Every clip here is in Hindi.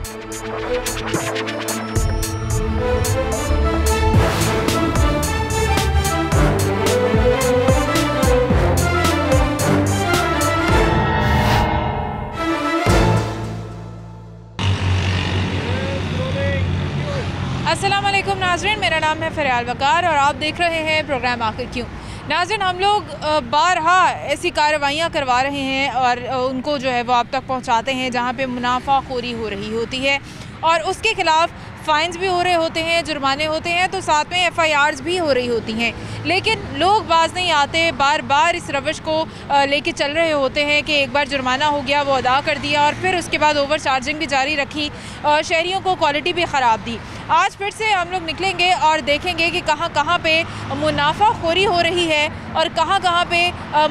अस्सलाम वालेकुम नाज़रीन, मेरा नाम है फ़रियाल वकार और आप देख रहे हैं प्रोग्राम आखिर क्यों। नाज़रीन, हम लोग बारहा ऐसी कार्रवाइयाँ करवा रहे हैं और उनको जो है वो आप तक पहुँचाते हैं जहाँ पे मुनाफाखोरी हो रही होती है और उसके ख़िलाफ़ फ़ाइन्स भी हो रहे होते हैं, जुर्माने होते हैं, तो साथ में FIRs भी हो रही होती हैं। लेकिन लोग बाज नहीं आते, बार बार इस रवश को लेके चल रहे होते हैं कि एक बार जुर्माना हो गया, वो अदा कर दिया और फिर उसके बाद ओवर चार्जिंग भी जारी रखी, शहरियों को क्वालिटी भी ख़राब दी। आज फिर से हम लोग निकलेंगे और देखेंगे कि कहाँ कहाँ पे मुनाफाखोरी हो रही है और कहाँ कहाँ पे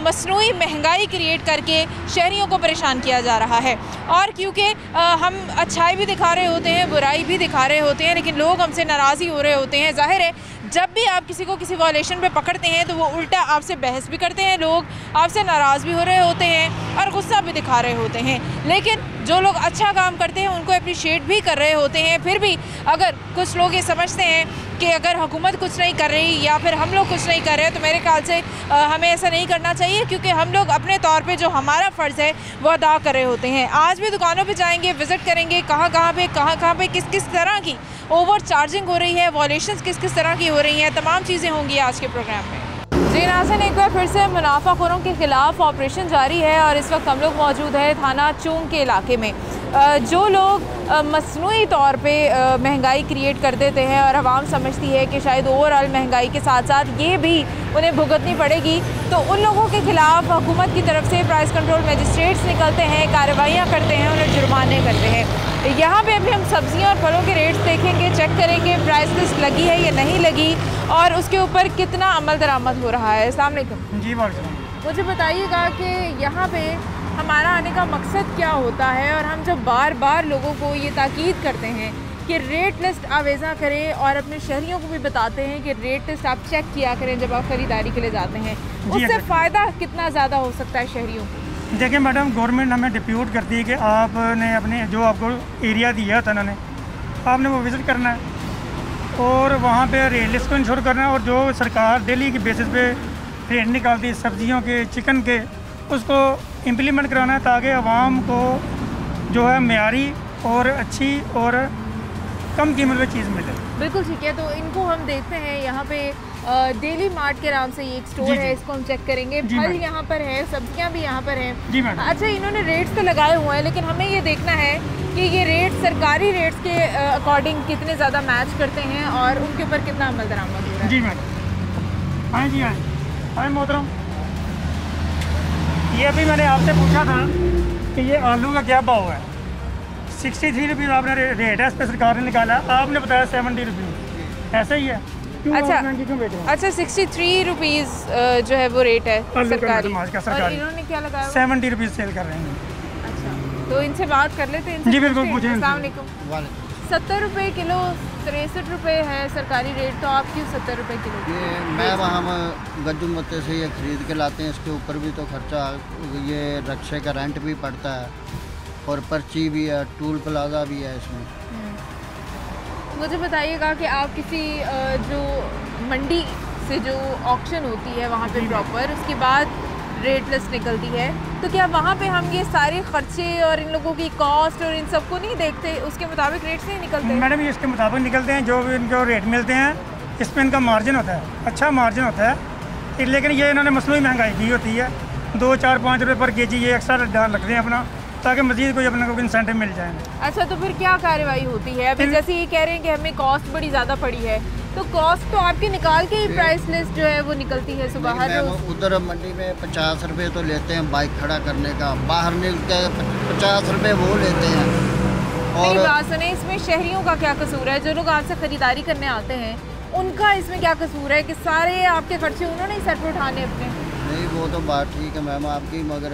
मसनूई महंगाई क्रिएट करके शहरियों को परेशान किया जा रहा है। और क्योंकि हम अच्छाई भी दिखा रहे होते हैं, बुराई भी दिखा रहे होते हैं, लेकिन लोग हमसे नाराज़ ही हो रहे होते हैं। जाहिर है जब भी आप किसी को किसी वॉलेशन पे पकड़ते हैं तो वो उल्टा आपसे बहस भी करते हैं, लोग आपसे नाराज़ भी हो रहे होते हैं और गुस्सा भी दिखा रहे होते हैं। लेकिन जो लोग अच्छा काम करते हैं उनको अप्रिशिएट भी कर रहे होते हैं। फिर भी अगर कुछ लोग ये समझते हैं कि अगर हुकूमत कुछ नहीं कर रही या फिर हम लोग कुछ नहीं कर रहे, तो मेरे ख्याल से हमें ऐसा नहीं करना चाहिए, क्योंकि हम लोग अपने तौर पे जो हमारा फ़र्ज़ है वो अदा कर रहे होते हैं। आज भी दुकानों पे जाएंगे, विज़िट करेंगे, कहाँ कहाँ पे किस किस तरह की ओवर चार्जिंग हो रही है, वॉलेशंस किस किस तरह की हो रही हैं, तमाम चीज़ें होंगी आज के प्रोग्राम में। जी नाज़रीन, एक बार फिर से मुनाफाखोरों के ख़िलाफ़ ऑपरेशन जारी है और इस वक्त हम लोग मौजूद है थाना चूंग के इलाके में। जो लोग मसनूई तौर पे महंगाई क्रिएट कर देते हैं और आवाम समझती है कि शायद ओवरऑल महंगाई के साथ साथ ये भी उन्हें भुगतनी पड़ेगी, तो उन लोगों के ख़िलाफ़ हुकूमत की तरफ से प्राइस कंट्रोल मजिस्ट्रेट्स निकलते हैं, कार्रवाइयाँ करते हैं, उन्हें जुर्माने करते हैं। यहाँ पे अभी हम सब्ज़ियाँ और फलों के रेट्स देखेंगे, चेक करेंगे प्राइस लिस्ट लगी है या नहीं लगी और उसके ऊपर कितना अमल दरामद हो रहा है। अस्सलाम वालेकुम। जी वालेकुम। मुझे बताइएगा कि यहाँ पे हमारा आने का मकसद क्या होता है और हम जब बार बार लोगों को ये ताकीद करते हैं कि रेट लिस्ट आवेज़ा करें और अपने शहरियों को भी बताते हैं कि रेट लिस्ट आप चेक किया करें जब आप ख़रीदारी के लिए जाते हैं, उससे फ़ायदा कितना ज़्यादा हो सकता है शहरियों को? देखिए मैडम, गवर्नमेंट हमें डिप्यूट करती है कि आपने अपने जो आपको एरिया दिया था उन्होंने, आपने वो विज़िट करना है और वहाँ पे रेट लिस्ट को इंश्योर करना है और जो सरकार डेली की बेसिस पे रेट निकालती है सब्जियों के, चिकन के, उसको इम्प्लीमेंट कराना है ताकि आवाम को जो है मेयारी और अच्छी और कम कीमत में चीज़ मिले। बिल्कुल ठीक है, तो इनको हम देखते हैं यहाँ पे डेली मार्ट के नाम से ये एक स्टोर है, इसको हम चेक करेंगे। फल यहाँ पर है, सब्जियाँ भी यहाँ पर हैं। जी मैडम। अच्छा, इन्होंने रेट्स तो लगाए हुए हैं, लेकिन हमें ये देखना है कि ये रेट सरकारी रेट्स के अकॉर्डिंग कितने ज़्यादा मैच करते हैं और उनके ऊपर कितना अमल दरामद हो रहा है। जी मैडम। हाँ जी, हाँ मोहतरम, ये अभी मैंने आपसे पूछा था कि ये आलू का क्या भाव है। 63 रुपीज़ आपने रेट है, इस पर सरकार ने निकाला, आपने बताया 70 रुपीज़, ऐसा ही है। अच्छा 63 रुपीज़ जो है वो रेट है सरकारी, और इन्होंने क्या लगाया? 70 रुपीज़ सेल कर रहे हैं। अच्छा, तो इनसे बात कर लेते हैं। जी बिल्कुल, पूछें। अस्सलाम वालेकुम। 70 रुपये किलो, 63 रुपये है सरकारी रेट, तो आप क्यों 70 रुपये किलो? ये मैम, हम गज्जुल मत्ते से ये ख़रीद के लाते हैं, इसके ऊपर भी तो खर्चा, ये रक्शे का रेंट भी पड़ता है और पर्ची भी है, टूल प्लाजा भी है इसमें। मुझे बताइएगा कि आप किसी जो मंडी से जो ऑक्शन होती है वहाँ पे प्रॉपर, उसके बाद रेट लिस्ट निकलती है, तो क्या वहाँ पे हम ये सारे खर्चे और इन लोगों की कॉस्ट और इन सबको नहीं देखते, उसके मुताबिक रेट्स नहीं निकलते? मैडम, ये इसके मुताबिक निकलते हैं, जो भी इनको रेट मिलते हैं इसमें इनका मार्जिन होता है, अच्छा मार्जिन होता है। लेकिन ये इन्होंने मसनूई महंगाई की होती है, 2, 4, 5 रुपये पर केजी ये एक्स्ट्रा डाल रखते हैं अपना, ताकि मजीद कोई अपने को इंसेंटिव मिल जाए। अच्छा, तो फिर क्या कार्रवाई होती है? अभी जैसे ये कह रहे हैं कि हमें कॉस्ट बड़ी ज़्यादा पड़ी है, तो कॉस्ट तो आपकी निकाल के ही प्राइस लिस्ट जो है वो निकलती है सुबह हर रोज। उधर मंडी में 50 रुपये तो लेते हैं बाइक खड़ा करने का, बाहर निकल के 50 रुपये वो लेते हैं। और बात सुने, इसमें शहरियों का क्या कसूर है? जो लोग आपसे ख़रीदारी करने आते हैं उनका इसमें क्या कसूर है कि सारे आपके खर्चे उन्होंने ही सर पर उठाने अपने? नहीं, वो तो बात ठीक है मैम आपकी, मगर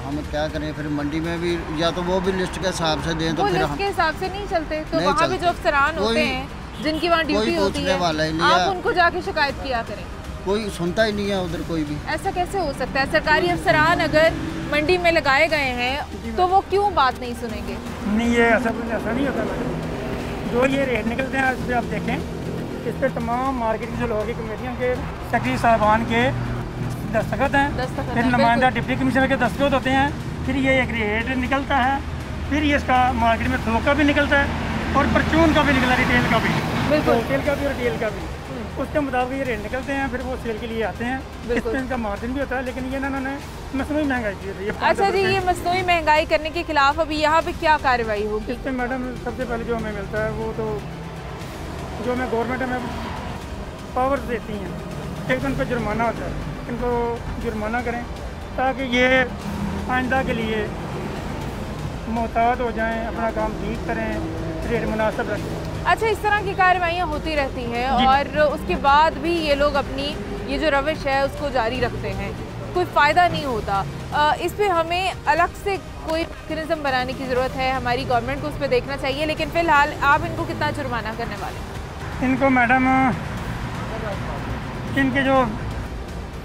हम क्या करें फिर मंडी में भी, या तो वो भी लिस्ट के हिसाब से दें, तो फिर लिस्ट के हिसाब से नहीं चलते, तो वहाँ भी जो अफसरान होते हैं जिनकी वहाँ ड्यूटी होती है, आप उनको जाके शिकायत किया करें। कोई सुनता ही नहीं है उधर कोई भी। ऐसा कैसे हो सकता है? सरकारी अफसरान अगर मंडी में लगाए गए हैं तो वो क्यों बात नहीं सुनेंगे? नहीं, ये ऐसा नहीं होता मैडम। जो ये रेट निकलते हैं इस पर आप देखें, इस पर तमाम मार्केट की जो लोगों की कमेटियों के सेक्रेटरी साहबान के दस्तखत हैं, फिर नुमाइंदा डिप्टी कमिश्नर के दस्तखत होते हैं, फिर ये एक रेट निकलता है, फिर ये इसका मार्केट में थोक का भी निकलता है और परचून का भी निकला, रिटेल का भी, होलसेल का भी और रिटेल का भी। उसके मुताबिक ये रेट निकलते हैं, फिर वो सेल के लिए आते हैं। इस पर इनका मार्जिन भी होता है, लेकिन ये ना इन्होंने मसनूई महंगाई की है। अच्छा जी, ये मसनूई महंगाई करने के खिलाफ अभी यहाँ पे क्या कार्रवाई होगी? इस पर मैडम सबसे पहले जो हमें मिलता है वो तो जो हमें गवर्नमेंट हमें पावर देती हैं, एक उन पर जुर्माना होता है, इनको जुर्माना करें ताकि ये आइंदा के लिए मोहतात हो जाएं, अपना काम ठीक करें, रेट मुनासिब रखें। अच्छा, इस तरह की कार्रवाइयाँ होती रहती हैं और उसके बाद भी ये लोग अपनी ये जो रविश है उसको जारी रखते हैं, कोई फ़ायदा नहीं होता। इस पे हमें अलग से कोई मैकेनिज़्म बनाने की ज़रूरत है, हमारी गवर्नमेंट को उस पर देखना चाहिए। लेकिन फ़िलहाल आप इनको कितना जुर्माना करने वाले हैं? इनको मैडम इनके जो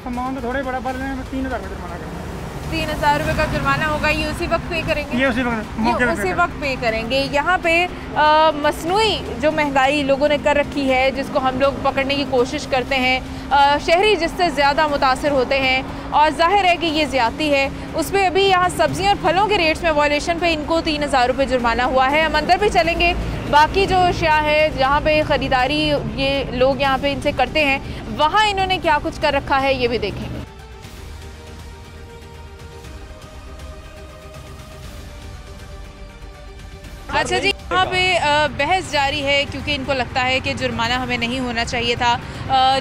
अमाउंट थोड़े बड़ा बढ़ रहे हैं, 3000 रुपये जुर्माना करेंगे। 3000 रुपये का जुर्माना होगा, ये उसी वक्त पे करेंगे? ये उसी वक्त पे करेंगे। यहाँ पे मसनूई जो महंगाई लोगों ने कर रखी है, जिसको हम लोग पकड़ने की कोशिश करते हैं, शहरी जिससे ज़्यादा मुतासर होते हैं और जाहिर है कि ये ज़्यादती है, उस पर अभी यहाँ सब्ज़ियों और फलों के रेट्स में वॉलेशन पे इनको 3000 रुपये जुर्माना हुआ है। हम अंदर भी चलेंगे, बाकी जो अशिया है जहाँ पे ख़रीदारी ये लोग यहाँ पे इनसे करते हैं, वहाँ इन्होंने क्या कुछ कर रखा है ये भी देखेंगे। अच्छा जी, यहाँ पे बहस जारी है क्योंकि इनको लगता है कि जुर्माना हमें नहीं होना चाहिए था।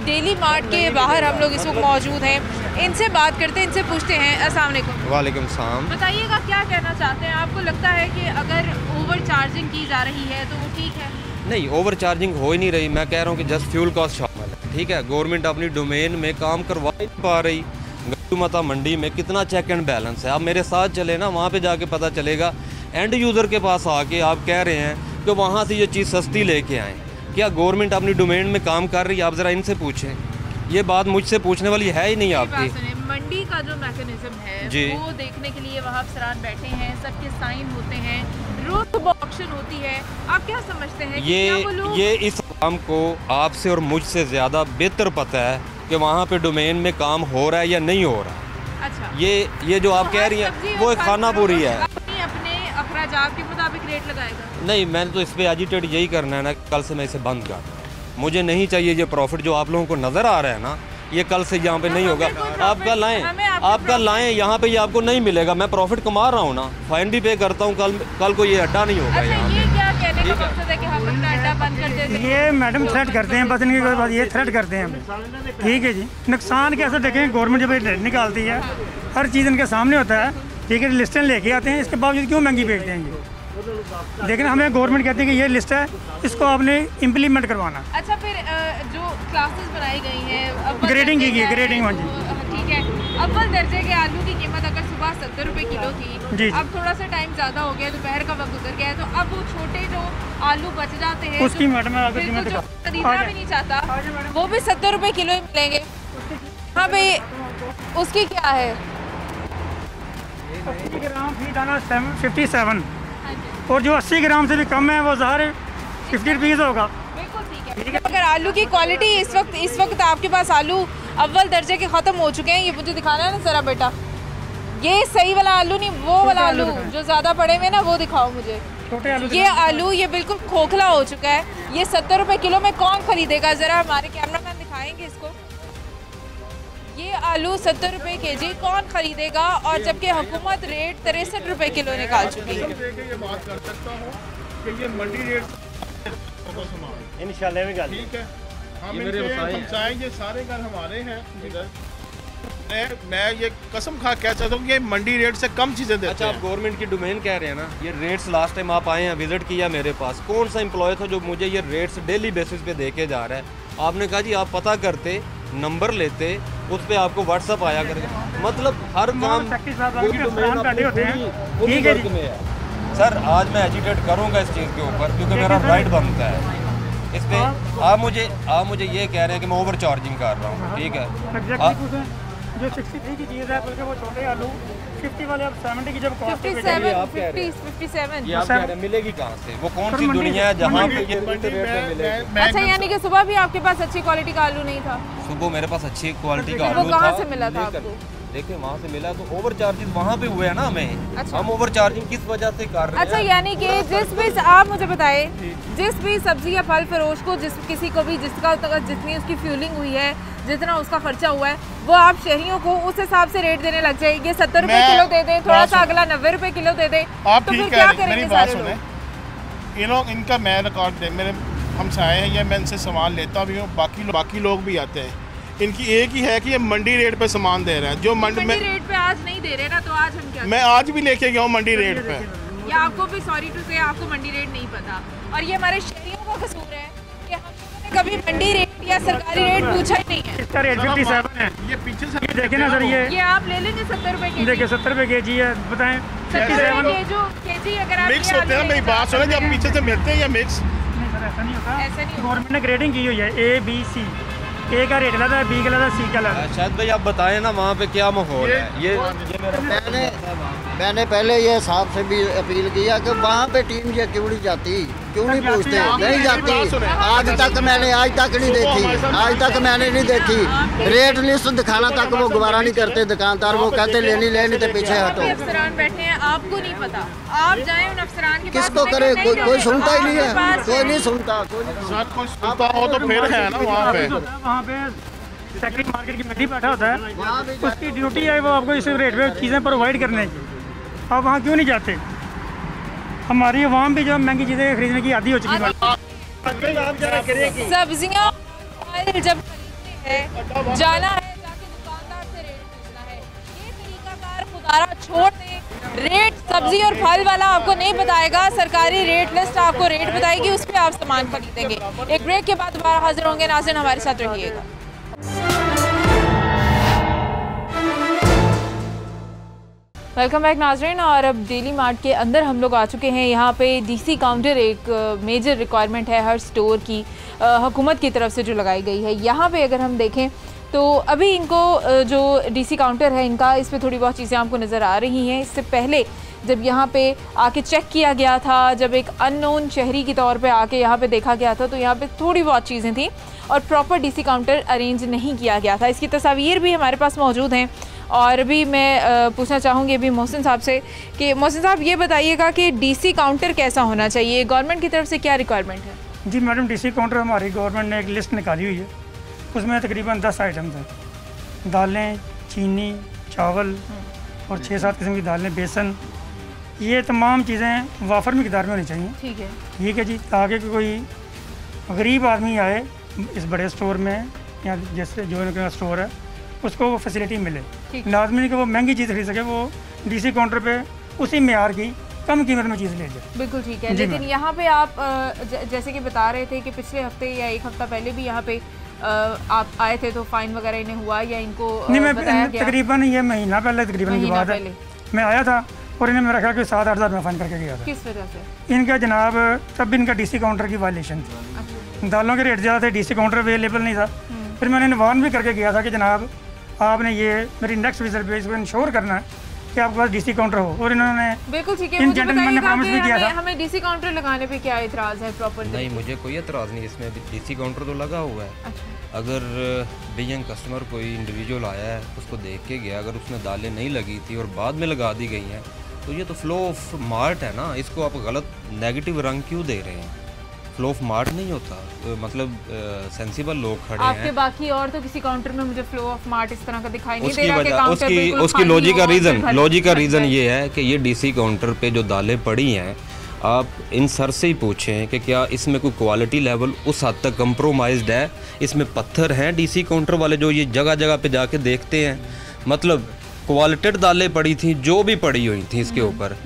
डेली मार्ट के बाहर हम लोग इस वक्त मौजूद हैं, इनसे बात करते हैं, इनसे पूछते हैं। अस्सलाम वालेकुम। वालेकुम सलाम। बताइएगा क्या कहना चाहते हैं? आपको लगता है कि अगर ओवर चार्जिंग की जा रही है तो वो ठीक है? नहीं, ओवर चार्जिंग हो ही नहीं रही। मैं कह रहा हूँ कि जस्ट फ्यूल कॉस्ट शामिल है, ठीक है। गवर्नमेंट अपनी डोमेन में काम करवा नहीं पा रही। गट्टू मता मंडी में कितना चेक एंड बैलेंस है, आप मेरे साथ चले ना, वहाँ पे जाके पता चलेगा। एंड यूज़र के पास आके आप कह रहे हैं कि वहाँ से ये चीज़ सस्ती लेके आएँ। क्या गवर्नमेंट अपनी डोमेन में काम कर रही है? आप ज़रा इनसे पूछें, ये बात मुझसे पूछने वाली है ही नहीं आपकी। मंडी का जो मैकेनिज्म है जी, वो देखने के लिए वहाँ अफसरान बैठे हैं, सबके साइन होते हैं, रोज सुबह ऑक्शन होती है। आप क्या समझते हैं ये इस काम को आपसे और मुझसे ज़्यादा बेहतर पता है कि वहाँ पे डोमेन में काम हो रहा है या नहीं हो रहा। अच्छा, ये जो आप कह रही हैं वो एक खाना पूरी है। अपने अखराजात के मुताबिक रेट लगाएगा? नहीं, मैंने तो इस पे एजिटेट यही करना है ना, कल से मैं इसे बंद कर दूँ। मुझे नहीं चाहिए ये प्रॉफिट जो आप लोगों को नज़र आ रहा है ना, ये कल से यहाँ पे नहीं होगा। आप कल लाएं यहाँ पे, ये आपको नहीं मिलेगा। मैं प्रॉफिट कमा रहा हूँ ना, फाइन भी पे करता हूँ। कल को ये अड्डा नहीं होगा यहाँ पे। ये मैडम थ्रेट करते हैं, बस इनके बाद ये थ्रेट करते हैं, ठीक है जी। नुकसान कैसे देखें, गवर्नमेंट जब रेट निकालती है, हर चीज़ इनके सामने होता है, ठीक है। लिस्टें लेके आते हैं, इसके बावजूद क्यों महंगी बेचते हैं ये? लेकिन हमें गवर्नमेंट कहती है कि ये लिस्ट है, इसको आपने इम्प्लीमेंट करवाना। अच्छा, फिर जो क्लासेस बनाई गई हैं, ग्रेडिंग की गई, ग्रेडिंग हाँ जी, ठीक है। अव्वल दर्जे के आलू की कीमत अगर सुबह 70 रुपये किलो थी जी, अब थोड़ा सा टाइम ज़्यादा हो गया, दोपहर का वक्त गुजर गया है, तो अब वो छोटे जो आलू बच जाते हैं उसकी मैडम जो खरीदना भी नहीं चाहता, वो भी 70 रुपये किलो ही मिलेंगे। हाँ भाई, उसकी क्या है? 80 ग्राम फी दाना 57 और जो 80 ग्राम से भी कम है वो ज़ाहिर 50 रुपीज़ होगा। बिल्कुल ठीक है। अगर आलू की क्वालिटी इस वक्त आपके पास आलू अव्वल दर्जे के ख़त्म हो चुके हैं, ये मुझे दिखाना है ना ज़रा बेटा, ये सही वाला आलू नहीं, वो वाला आलू जो ज़्यादा पड़े हुए ना, वो दिखाओ मुझे। छोटे आलू, ये आलू ये बिल्कुल खोखला हो चुका है, ये 70 रुपये किलो में कौन खरीदेगा? ज़रा हमारे कैमरामैन दिखाएंगे इसको। ये आलू 70 रुपये केजी कौन खरीदेगा? और जबकि हुकूमत रेट 63 रुपये किलो निकाल चुकी है। ये बात कर सकता हूँ कि ये मंडी रेट इंशाल्लाह भी ठीक है, हम ये सारे घर हमारे हैं इधर। मैं ये कसम खा कह सकता हूँ कि मार्केट रेट से कम चीज़ें देते हैं। अच्छा, आप गवर्नमेंट की डोमेन कह रहे हैं ना, ये रेट्स लास्ट टाइम आप आए हैं, विजिट किया मेरे पास, कौन सा एम्प्लॉय था जो मुझे ये रेट्स डेली बेसिस पे देके जा रहा है? आपने कहा जी आप पता करते, नंबर लेते, उस पर आपको व्हाट्सअप आया करेगा। मतलब हर काम में है। सर, आज मैं एजिटेट करूँगा इस चीज़ के ऊपर क्योंकि मेरा राइट बनता है इस पर। आप मुझे ये कह रहे हैं कि मैं ओवर चार्जिंग कर रहा हूँ, ठीक है। जो 63 की चीज़ है, बल्कि वो छोटे आलू 50 वाले अब 70 की जब कॉस्ट 57 ये आप कह रहे हैं मिलेगी कहाँ से? वो कौन सी दुनिया है जहाँ पे ये रेट में मिलेगी? अच्छा, यानी कि सुबह भी आपके पास अच्छी क्वालिटी का आलू नहीं था? सुबह मेरे पास अच्छी क्वालिटी का वो आलू था। कहाँ से मिला था आपको? देखिए वहाँ से मिला तो ओवर चार्जेस वहाँ पे हुए हैं ना हमें। अच्छा। हम ओवर चार्जिंग किस वजह से कर रहे हैं? अच्छा, यानी कि जिस भी आप मुझे बताएं, जिस भी सब्जी या फल फरोश को किसी को भी जितनी उसकी फ्यूलिंग हुई है, जितना उसका खर्चा हुआ है, वो आप शहरियों को उस हिसाब से रेट देने लग जाएंगे। 70 रुपए किलो दे दें, थोड़ा सा अगला 90 रुपए किलो दे दें, आप तो ठीक फिर कह क्या रहे हैं। करेंगे मेरी बात सारे सुने, लोग? ये लोग इनका मैं रिकॉर्ड दे, मेरे हमसाए हैं, या मैं इनसे सामान लेता भी हूँ, बाकी लोग भी आते हैं। इनकी एक ही है कि ये मंडी रेट पे सामान दे रहे हैं। जो मंडी में रेट पे आज नहीं दे रहे ना, तो आज हम क्या मैं आज भी लेके गया हूँ मंडी रेट पे। या आपको भी सॉरी टू से आपको मंडी रेट नहीं पता, और ये हमारे शहरियों का कसूर है कि हम लोगों ने कभी मंडी रेट या सरकारी रेट पूछा ही नहीं है। इसका रेट 57 है। ये पीछे से ये देखें ना सर, ये आप ले लेंगे 70 रुपए के देखिए 70 रुपए केजी है, बताएं 57 ये जो केजी अगर आप मिक्स होते हैं ना। मेरी बात सुने, जब पीछे से मिलते हैं या मिक्स, नहीं सर ऐसा नहीं होता। ऐसा नहीं होता। गवर्नमेंट ने ग्रेडिंग की हुई है A-B-C, A का रेट अलग है, B का अलग है, C का अलग है। शायद भाई आप बताएं ना वहाँ पे क्या माहौल है। ये मैंने पहले ये साहब से भी अपील किया कि वहाँ पे टीम ये क्यों नहीं जाती, क्यों नहीं पूछते, नहीं जाती। आज तक मैंने नहीं देखी, मैंने नहीं देखी। रेट लिस्ट दिखाना तक वो गवारा नहीं करते दुकानदार। वो कहते लेनी तो पीछे हटो। अफसरान बैठे हैं, आपको नहीं पता, आप जाएं उन अफसरान के पास। किसको करे, कोई सुनता ही नहीं है, कोई नहीं सुनता। साथ कोई सुनता हो तो फिर है ना वहाँ पे। वहाँ पे सेक्रेटरी मार्केट कमेटी बैठा होता है, उसकी ड्यूटी है वो आपको इस रेट पे चीज़ें प्रोवाइड करने की। आप वहाँ क्यों नहीं जाते? हमारी आवाम भी जो महंगी चीज़ें खरीदने की आदी हो चुकी है। सब्जियाँ फल जब खरीदते हैं, जाना है जाके दुकानदार से रेट पूछना है। ये तरीकाकार खुदारा छोड़ दें। रेट सब्जी और फल वाला आपको नहीं बताएगा, सरकारी रेट लिस्ट आपको रेट बताएगी, उस पर आप सामान खरीदेंगे। एक ब्रेक के बाद दोबारा हाजिर होंगे। नाज़रीन हमारे साथ रहिएगा। वेलकम बैक नाज़रीन। और अब डेली मार्ट के अंदर हम लोग आ चुके हैं। यहाँ पे डीसी काउंटर एक मेजर रिक्वायरमेंट है हर स्टोर की, हुकूमत की तरफ से जो लगाई गई है। यहाँ पे अगर हम देखें तो अभी इनको जो डीसी काउंटर है इनका, इस पे थोड़ी बहुत चीज़ें आपको नज़र आ रही हैं। इससे पहले जब यहाँ पे आके चेक किया गया था, जब एक अननोन शहरी के तौर पे आके यहाँ पे देखा गया था, तो यहाँ पे थोड़ी बहुत चीज़ें थी और प्रॉपर डीसी काउंटर अरेंज नहीं किया गया था। इसकी तस्वीर भी हमारे पास मौजूद हैं। और अभी मैं पूछना चाहूँगी अभी मोहसिन साहब से कि मोहसिन साहब ये बताइएगा कि डीसी काउंटर कैसा होना चाहिए, गवर्नमेंट की तरफ से क्या रिक्वायरमेंट है? जी मैडम, डीसी काउंटर हमारी गवर्नमेंट ने एक लिस्ट निकाली हुई है, उसमें तकरीबन 10 आइटम्स हैं। दालें, चीनी, चावल और 6-7 किस्म की दालें, बेसन, ये तमाम चीज़ें वाफर मिकदार में होनी चाहिए। ठीक है जी, ताकि कोई गरीब आदमी आए इस बड़े स्टोर में या जैसे जो इनका स्टोर है उसको वो फैसिलिटी मिले। लाजमी नहीं कि वो महंगी चीज़ खरीद सके, वो डीसी काउंटर पे उसी मेयार की कम कीमत में चीज़ ले जाए। बिल्कुल ठीक है। लेकिन यहाँ पे आप जैसे कि बता रहे थे कि पिछले हफ्ते या एक हफ्ता पहले भी यहाँ पे आप आए थे, तो फाइन वगैरह इन्हें हुआ या इनको नहीं? मैं तकरीबन ये महीना पहले तकरीबन की बात है, मैं आया था और इन्हें मेरा ख्याल 7-8 हज़ार में फाइन करके गया था। किस वजह से? इनका जनाब तब इनका डीसी काउंटर की वायलेशन थी। दालों के रेट ज़्यादा थे, डीसी काउंटर अवेलेबल नहीं था। फिर मैंने इन्हें वार्न भी करके गया था कि जनाब आपने ये मेरी नेक्स्ट विजिट पे इसको इंश्योर करना है कि आपके पास डीसी काउंटर हो। और इन्होंने बिल्कुल ठीक है, इन जेंटलमैन ने प्रॉमिस भी किया था। हमें डीसी काउंटर लगाने पे क्या एतराज़ है? प्रॉपर नहीं, मुझे कोई एतराज़ नहीं, इसमें डीसी काउंटर तो लगा हुआ है। अच्छा। अगर बीइंग कस्टमर कोई इंडिविजुअल आया है, उसको देख के गया, अगर उसमें दालें नहीं लगी थी और बाद में लगा दी गई हैं, तो ये तो फ्लो ऑफ मार्ट है ना। इसको आप गलत नेगेटिव रंग क्यों दे रहे हैं? फ्लो ऑफ मार्ट नहीं होता, मतलब सेंसिबल लोग खड़े आपके हैं। बाकी और तो किसी काउंटर में मुझे फ्लो ऑफ मार्ट इस तरह का दिखाई नहीं उसकी दे रहा कि काउंटर उसकी बिल्कुल उसकी खाली लॉजिक का हो, रीज़न ये है कि ये डीसी काउंटर पे जो दालें पड़ी हैं, आप इन सर से ही पूछें कि क्या इसमें कोई क्वालिटी लेवल उस हद तक कंप्रोमाइज्ड है। इसमें पत्थर हैं डीसी काउंटर वाले जो ये जगह जगह पे जाके देखते हैं, मतलब क्वालिटेड दालें पड़ी थी, जो भी पड़ी हुई थी इसके ऊपर।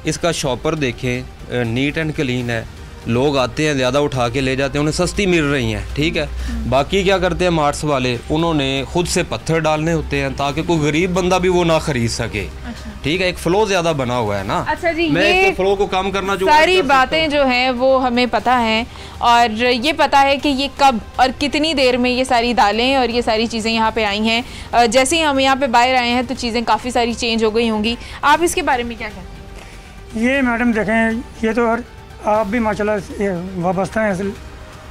इसका शॉपर देखें, नीट एंड क्लीन है। लोग आते हैं, ज़्यादा उठा के ले जाते हैं, उन्हें सस्ती मिल रही हैं, ठीक है। बाकी क्या करते हैं मार्ट्स वाले, उन्होंने खुद से पत्थर डालने होते हैं ताकि कोई गरीब बंदा भी वो ना ख़रीद सके। ठीक है, एक फ्लो ज़्यादा बना हुआ है ना। अच्छा जी, मैं ये फ्लो को कम करना जो सारी बातें जो हैं वो हमें पता हैं, और ये पता है कि ये कब और कितनी देर में ये सारी दालें और ये सारी चीज़ें यहाँ पे आई हैं। जैसे ही हम यहाँ पे बाहर आए हैं तो चीज़ें काफ़ी सारी चेंज हो गई होंगी। आप इसके बारे में क्या कहते हैं? ये मैडम देखें, ये तो आप भी माशाल्लाह वाबस्ता हैं असल,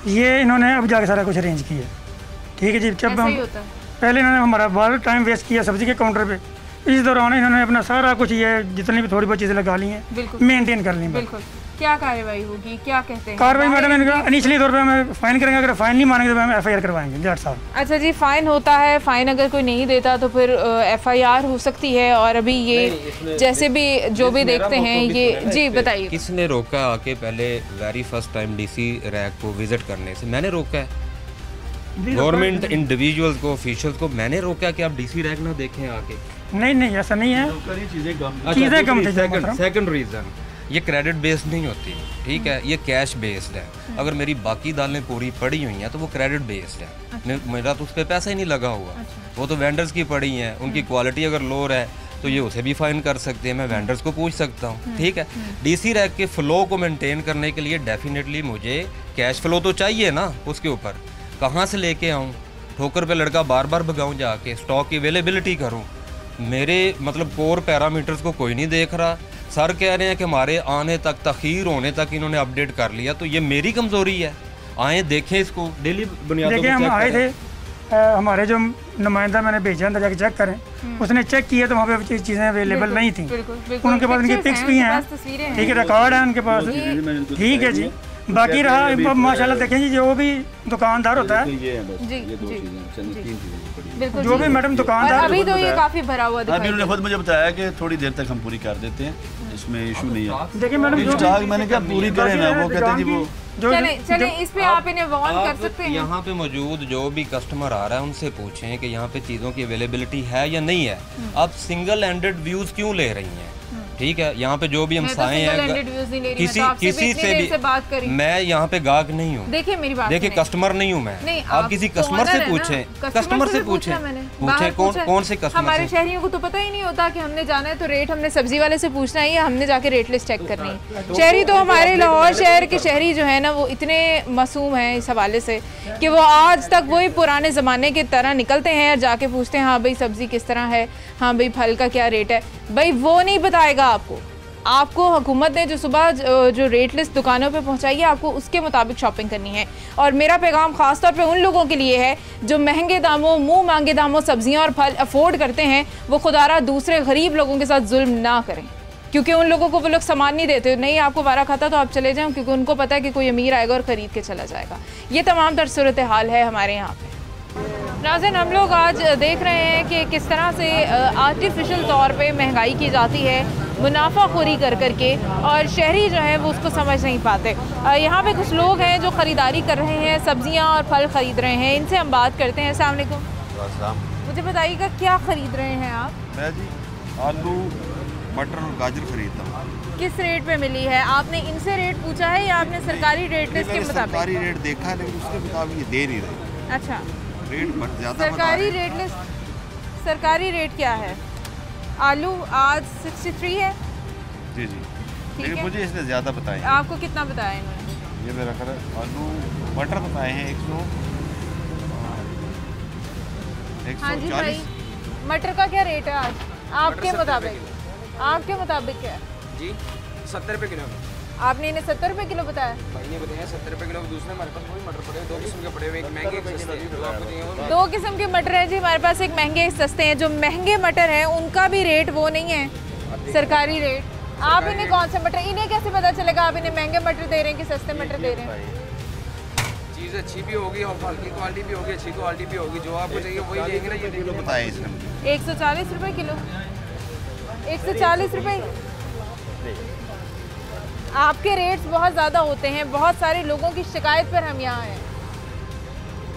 ये इन्होंने अब जाके सारा कुछ अरेंज किया। ठीक है जी, जब ऐसा ही होता है। पहले इन्होंने हमारा बहुत टाइम वेस्ट किया सब्ज़ी के काउंटर पे, इस दौरान इन्होंने अपना सारा कुछ ये जितनी भी थोड़ी बहुत चीज़ें लगा ली हैं मेंटेन कर ली। बिल्कुल। क्या कार्रवाई होगी, क्या कहते हैं? कार्रवाई मैडम इनका इनिशियली तौर पे हमें फ़ाइन करेंगे, अगर फ़ाइन नहीं मानेंगे तो हम FIR करवाएंगे जज साहब। अच्छा जी, फ़ाइन होता है, फ़ाइन अगर कोई नहीं देता तो फिर FIR हो सकती है। और अभी ये जैसे भी जो भी देखते हैं ये, जी बताइए। किसने रोका आके पहले very first time DC rack को विजिट करने से? मैंने रोका है। गवर्नमेंट इंडिविजुअल्स को, ऑफिशियल्स को मैंने रोका कि आप DC रैक ना देखें आके। नहीं ऐसा नहीं है, चीज़ें कम थी। सेकंड रीज़न, ये क्रेडिट बेस्ड नहीं होती, ठीक है, ये कैश बेस्ड है। अगर मेरी बाकी दालें पूरी पड़ी हुई हैं तो वो क्रेडिट बेस्ड है। मेरा तो उस पर पैसा ही नहीं लगा हुआ। वो तो वेंडर्स की पड़ी हैं, उनकी क्वालिटी अगर लो है तो ये उसे भी फाइन कर सकते हैं, मैं वेंडर्स को पूछ सकता हूँ। ठीक है, DC रैक के फ्लो को मेंटेन करने के लिए डेफिनेटली मुझे कैश फ्लो तो चाहिए ना। उसके ऊपर कहाँ से लेके आऊँ? ठोकर पे लड़का बार बार भगाऊँ जाके, स्टॉक की अवेलेबिलिटी करूँ? मेरे मतलब कोर पैरामीटर्स को कोई नहीं देख रहा। सर कह रहे हैं कि हमारे आने तक, तखीर होने तक इन्होंने अपडेट कर लिया, तो ये मेरी कमज़ोरी है। आए देखें इसको, डेली बुनियादों पे हम आए थे, हमारे जो नुमाइंदा मैंने भेजा था जाके चेक करें, उसने चेक किया तो वहाँ पे चीज़ें अवेलेबल नहीं थी। उनके पास उनकी पिक्स भी हैं, ठीक है, रिकॉर्ड है उनके पास, ठीक है जी। बाकी रहा माशाल्लाह देखें जी, जो भी दुकानदार होता है, जो भी मैडम दुकानदार, अभी तो ये काफी भरा हुआ दिखाई। अभी उन्होंने खुद मुझे बताया कि थोड़ी देर तक हम पूरी कर देते हैं, इसमें इशू नहीं है। देखिए मैडम, स्टॉक मैंने कहा पूरी करें ना, वो कहते हैं जी वो चले इस पे आप इन्हें वार्न कर सकते हैं। यहाँ पे मौजूद जो भी कस्टमर आ रहा है उनसे पूछें कि यहाँ पे चीज़ों की अवेलेबिलिटी है या नहीं है। आप सिंगल हैंडेड व्यूज़ क्यों ले रही हैं? ठीक है, यहाँ पे जो भी हम साए हैं, किसी से भी, मैं यहाँ पे गाहक नहीं हूँ। देखिए मेरी बात, देखिए कस्टमर नहीं हूँ मैं। आप किसी कस्टमर से पूछें, कस्टमर से पूछें कौन से कस्टमर। हमारे शहरियों को तो पता ही नहीं होता कि हमने जाना है तो रेट हमने सब्जी वाले से पूछना है या हमने जाके रेट लिस्ट चेक करनी है। शहरी तो हमारे लाहौर शहर के शहरी जो है ना, वो इतने मासूम हैं इस हवाले से कि वो आज तक वही पुराने ज़माने की तरह निकलते हैं और जाके पूछते हैं, हाँ भाई सब्ज़ी किस तरह है, हाँ भाई फल का क्या रेट है। भाई वो नहीं बताएगा आपको हुकूमत ने जो सुबह जो रेट लिस्ट दुकानों पे पहुंचाई है, आपको उसके मुताबिक शॉपिंग करनी है। और मेरा पैगाम ख़ास तौर पे उन लोगों के लिए है जो महंगे दामों, मुंह मांगे दामों सब्जियां और फल अफोर्ड करते हैं। वो खुदारा दूसरे गरीब लोगों के साथ जुल्म ना करें, क्योंकि उन लोगों को वो लोग सामान नहीं देते। नहीं आपको वारा खाता तो आप चले जाएं, क्योंकि उनको पता है कि कोई अमीर आएगा और ख़रीद के चला जाएगा। ये तमाम तर सूरत हाल है हमारे यहाँ पे। नाज़रीन, हम लोग आज देख रहे हैं कि किस तरह से आर्टिफिशियल तौर पे महंगाई की जाती है, मुनाफाखोरी कर करके, और शहरी जो है वो उसको समझ नहीं पाते। यहाँ पे कुछ लोग हैं जो ख़रीदारी कर रहे हैं, सब्जियाँ और फल ख़रीद रहे हैं। इनसे हम बात करते हैं। अस्सलाम वालेकुम। मुझे बताइएगा क्या ख़रीद रहे हैं आप? मैं जी आलू, मटर और गाजर खरीदता हूँ। किस रेट पे मिली है? आपने इनसे रेट पूछा है या आपने सरकारी रेट लिस्ट के मुताबिक? सरकारी रेट देखा है, लेकिन उसके मुताबिक ये दे नहीं रही। अच्छा, रेट ज़्यादा सरकारी रेट लिस्ट, सरकारी रेट क्या है? आलू आज 63 है। जी लेकिन मुझे इसने ज़्यादा बताए। आपको कितना बताया इन्होंने? ये मेरा खरा आलू मटर बताए हैं 140। हाँ जी भाई, मटर का क्या रेट है आज आपके मुताबिक? आपके मुताबिक क्या है जी? 70 रुपये किलो। आपने इन्हें 70 रुपये किलो बताया? भाई ने बताया 70 रुपये किलो। दूसरे हमारे पास वही मटर पड़े हैं, दो किस्म के पड़े हुए, एक महंगे एक सस्ते। दो किस्म के मटर हैं जी हमारे पास, एक महंगे एक सस्ते हैं। जो महंगे मटर हैं उनका भी रेट वो नहीं है सरकारी रेट। आप इन्हें कौन से मटर, इन्हें कैसे पता चलेगा आप इन्हें महंगे मटर दे रहे हैं कि सस्ते मटर दे रहे हैं? चीज़ अच्छी भी होगी और हल्की क्वालिटी भी होगी, अच्छी क्वालिटी भी होगी। जो आपको चाहिए वही लेंगे ना। ये किलो बताए इसने 140 रुपये किलो। 140 रुपये। आपके रेट्स बहुत ज़्यादा होते हैं, बहुत सारे लोगों की शिकायत पर हम यहाँ हैं।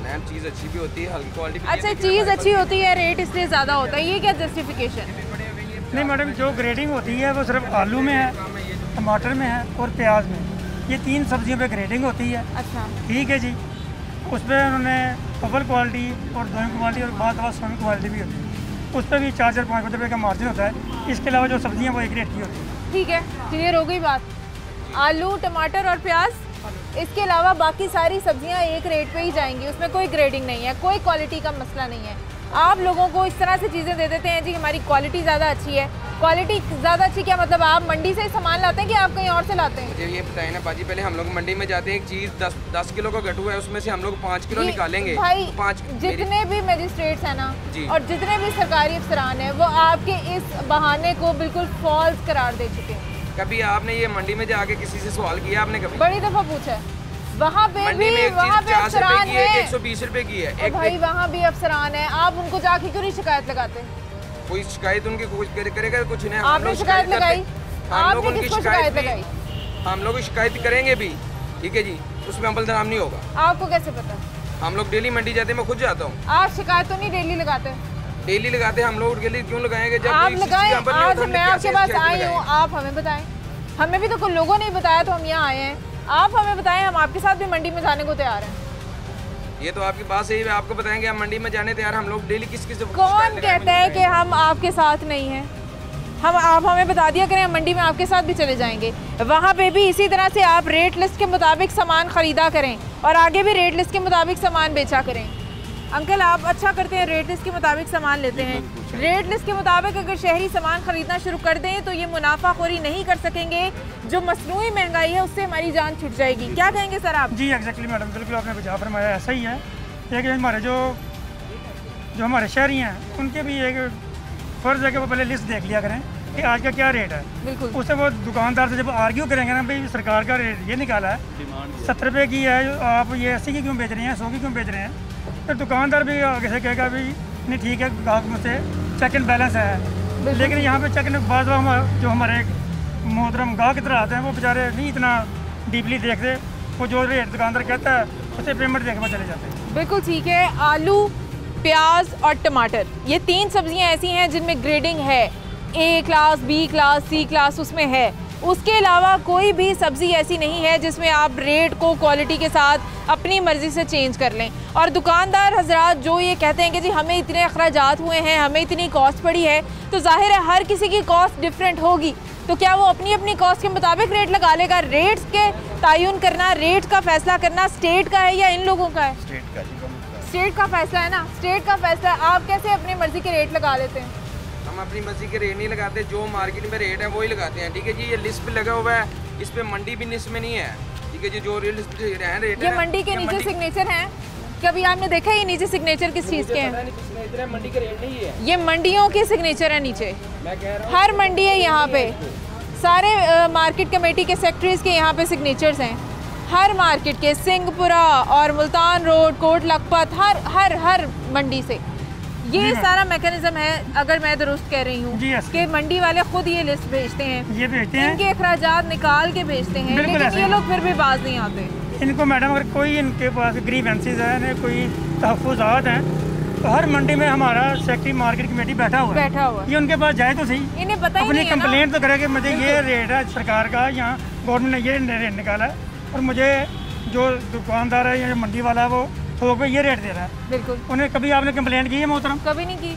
मैम चीज़ अच्छी भी होती है, हल्की क्वालिटी भी। अच्छा, चीज़ अच्छी होती है, रेट इसलिए ज़्यादा होता है, ये क्या जस्टिफिकेशन? नहीं मैडम, जो ग्रेडिंग होती है वो सिर्फ आलू में है, टमाटर में है और प्याज में। ये 3 सब्जियों पे ग्रेडिंग होती है। अच्छा, ठीक है जी। उस पर उन्होंने अव्वल क्वालिटी और दोनों क्वालिटी और बाद समी क्वालिटी भी होती है। उस पर भी 4-5 रुपये का मार्जिन होता है। इसके अलावा जो सब्जियाँ वो एक रेट की होती है। ठीक है, क्लियर हो गई बात। आलू, टमाटर और प्याज, इसके अलावा बाकी सारी सब्जियां एक रेट पे ही जाएंगी, उसमें कोई ग्रेडिंग नहीं है, कोई क्वालिटी का मसला नहीं है। आप लोगों को इस तरह से चीज़ें दे देते हैं जी हमारी क्वालिटी ज़्यादा अच्छी है। क्वालिटी ज़्यादा अच्छी क्या मतलब, आप मंडी से सामान लाते हैं कि आप कहीं और से लाते हैं? मुझे ये बताइए ना बाजी, पहले हम लोग मंडी में जाते हैं, एक चीज़ 10 किलो का गट्टू है, उसमें से हम लोग 5 किलो निकालेंगे। भाई तो 5 जितने भी मजिस्ट्रेट्स हैं ना जी। और जितने भी सरकारी अफसरान हैं, वो आपके इस बहाने को बिल्कुल फॉल्स करार दे चुके हैं। कभी आपने ये मंडी में जाके किसी से सवाल किया आपने कभी? बड़ी दफ़ा पूछा है। वहाँ पे मंडी भी में एक वहाँ चीज़ पे 50 रुपए अफसरान की है, है, 120 रुपए की है। और भाई वहाँ भी अफसरान है, आप उनको जाके क्यों नहीं शिकायत लगाते? कोई शिकायत उनकी करेगा कुछ नहीं। आपने शिकायत लगाई? हम लोग आपने उनकी किसको शिकायत शिकायत लगाई? हम लोग शिकायत करेंगे भी, ठीक है जी, उसमें अमल दराम नहीं होगा। आपको कैसे पता? हम लोग डेली मंडी जाते हैं, मैं खुद जाता हूँ। आप शिकायत तो नहीं डेली लगाते? डेली लगाते हैं हम लोग, डेली क्यों लगाएंगे? जब आप कोई लगाएं। चीज़ पर नहीं आज होता, मैं हमने आपके क्या पास शिकायत आई हूँ, लगाएं? आप हमें बताएं। हमें भी तो कुछ लोगों ने ही बताया तो हम यहाँ आए हैं। आप हमें बताएं, हम आपके साथ भी मंडी में जाने को तैयार हैं। ये तो आपकी बात सही है, आपको बताएंगे हम मंडी में जाने तैयार। हम लोग डेली किस कौन कहता है कि हम आपके साथ नहीं हैं? आप हमें बता दिया करें, हम मंडी में आपके साथ भी चले जाएंगे। वहाँ पे भी इसी तरह से आप रेट लिस्ट के मुताबिक सामान ख़रीदा करें और आगे भी रेट लिस्ट के मुताबिक सामान बेचा करें। अंकल आप अच्छा करते हैं, रेट लिस्ट के मुताबिक सामान लेते हैं। रेट लिस्ट के मुताबिक अगर शहरी सामान ख़रीदना शुरू कर दें तो ये मुनाफाखोरी नहीं कर सकेंगे। जो मसनूई महंगाई है उससे हमारी जान छूट जाएगी। क्या कहेंगे सर आप? जी एग्जैक्टली मैडम, बिल्कुल आपने बचा फरमाया, ऐसा ही है। एक हमारे जो हमारे शहरी हैं उनके भी एक फ़र्ज़ है कि वो पहले लिस्ट देख लिया करें कि आज का क्या रेट है। बिल्कुल। उससे वो दुकानदार से जब आर्ग्यू करेंगे ना, भाई सरकार का रेट ये निकाला है 70 रुपये की है, आप ये 80 की क्यों बेच रहे हैं, 100 की क्यों बेच रहे हैं? तो दुकानदार भी आगे से कहेगा भाई नहीं ठीक है, ग्राहक मुझसे चेक एंड बैलेंस है। लेकिन यहाँ पे चेक एंड बाद जो हमारे मोहतरम गाहक इधर आते हैं वो बेचारे नहीं इतना डीपली देखते, वो जो रेट दुकानदार कहता है उससे पेमेंट देख कर चले जाते हैं। बिल्कुल ठीक है। आलू, प्याज और टमाटर, ये 3 सब्जियां ऐसी हैं जिनमें ग्रेडिंग है, A class, B class, C class उसमें है। उसके अलावा कोई भी सब्ज़ी ऐसी नहीं है जिसमें आप रेट को क्वालिटी के साथ अपनी मर्ज़ी से चेंज कर लें। और दुकानदार हजरात जो ये कहते हैं कि जी हमें इतने अखराजात हुए हैं, हमें इतनी कॉस्ट पड़ी है, तो जाहिर है हर किसी की कॉस्ट डिफरेंट होगी। तो क्या वो अपनी अपनी कॉस्ट के मुताबिक रेट लगा लेगा? रेट्स के तयन करना, रेट का फैसला करना स्टेट का है या इन लोगों का है? स्टेट का फैसला है ना, स्टेट का फैसला है। आप कैसे अपनी मर्ज़ी के रेट लगा लेते हैं? हम अपनी मर्जी के रेट नहीं लगाते, जो मार्केट में रेट है वही लगाते हैं, ठीक है जी। ये लिस्ट पे लगा हुआ है, इस पे मंडी भी लिस्ट में नहीं है, ठीक है जी। जो लिस्ट पे है रेट ये मंडी के नीचे सिग्नेचर हैं। कभी आपने देखा ये नीचे सिग्नेचर किस चीज़ के हैं? मंडी के रेट नहीं है, ये मंडियों के सिग्नेचर है नीचे। मैं कह रहा हूँ हर मंडी है यहाँ पे, सारे मार्केट कमेटी के सेक्रेटरीज के यहाँ पे सिग्नेचर्स हैं। हर मार्केट के, सिंहपुरा और मुल्तान रोड, कोट लखपत, हर मंडी से ये सारा मैकेनिज्म है। अगर मैं दुरुस्त कह रही हूँ कि मंडी वाले खुद ये लिस्ट भेजते हैं, ये भेजते हैं, इनके अखराजात निकाल के भेजते हैं, लेकिन ये लोग फिर भी बाज नहीं आते। इनको मैडम अगर कोई इनके पास ग्रीवेंसेस है, कोई तहफ़्फ़ुज़ात हैं, तो हर मंडी में हमारा सेक्रेटरी मार्केट कमेटी बैठा हुआ है। ये उनके पास जाए तो सही, इन्हें पता ही अपनी नहीं है ना। कंप्लेंट तो करे कि मुझे ये रेट है सरकार का, यहाँ गवर्नमेंट ने ये रेट निकाला है और मुझे जो दुकानदार है या जो मंडी वाला है वो थोक पे ये रेट दे रहा है। बिल्कुल। उन्हें कभी आपने कंप्लेंट की है मोहतरम? कभी नहीं की।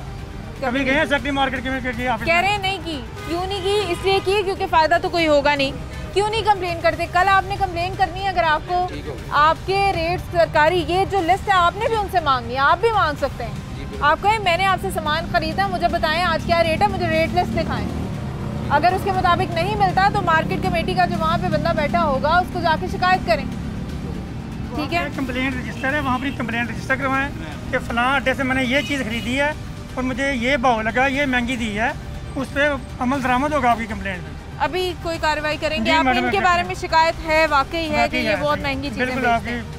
कभी गए हैं सेक्रेटरी मार्केट कमेटी ऑफिस? कह रहे हैं नहीं की। क्यों नहीं की? इसलिए की क्योंकि फ़ायदा तो कोई होगा नहीं। क्यों नहीं कंप्लेन करते? कल आपने कंप्लेन करनी है, अगर आपको आपके रेट सरकारी ये जो लिस्ट है आपने भी उनसे मांगनी है, आप भी मांग सकते हैं। आप कहें मैंने आपसे सामान खरीदा, मुझे बताएं आज क्या रेट है, मुझे रेट लिस्ट दिखाएं। अगर उसके मुताबिक नहीं मिलता तो मार्केट कमेटी का जो वहाँ पे बंदा बैठा होगा उसको जाके शिकायत करें, ठीक है? कंप्लेंट रजिस्टर है, वहाँ पर कंप्लेंट रजिस्टर करवाएं कि फ़लाँ अड्डे से मैंने ये चीज़ खरीदी है और मुझे ये भाव लगा, ये महंगी दी है, उस पर अमल दरामद होगा आपकी कंप्लेंट में। अभी कोई कार्रवाई करेंगे आप? इनके बारे में शिकायत है, वाकई है कि ये बहुत महंगी चीज़ें बेचते हैं।